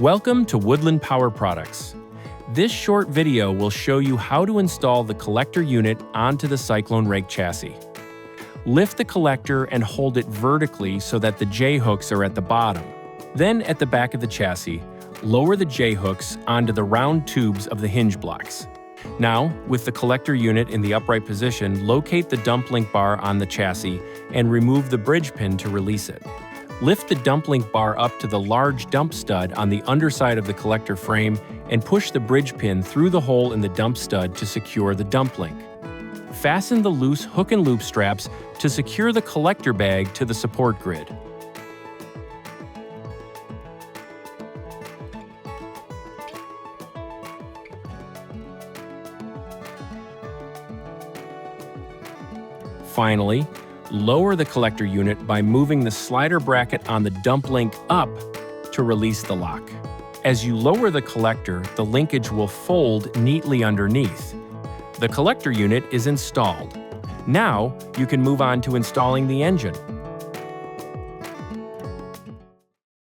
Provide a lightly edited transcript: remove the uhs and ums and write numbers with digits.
Welcome to Woodland Power Products. This short video will show you how to install the collector unit onto the Cyclone Rake chassis. Lift the collector and hold it vertically so that the J-hooks are at the bottom. Then, at the back of the chassis, lower the J-hooks onto the round tubes of the hinge blocks. Now, with the collector unit in the upright position, locate the dump link bar on the chassis and remove the bridge pin to release it. Lift the dump link bar up to the large dump stud on the underside of the collector frame and push the bridge pin through the hole in the dump stud to secure the dump link. Fasten the loose hook and loop straps to secure the collector bag to the support grid. Finally, lower the collector unit by moving the slider bracket on the dump link up to release the lock. As you lower the collector, the linkage will fold neatly underneath. The collector unit is installed. Now, you can move on to installing the engine.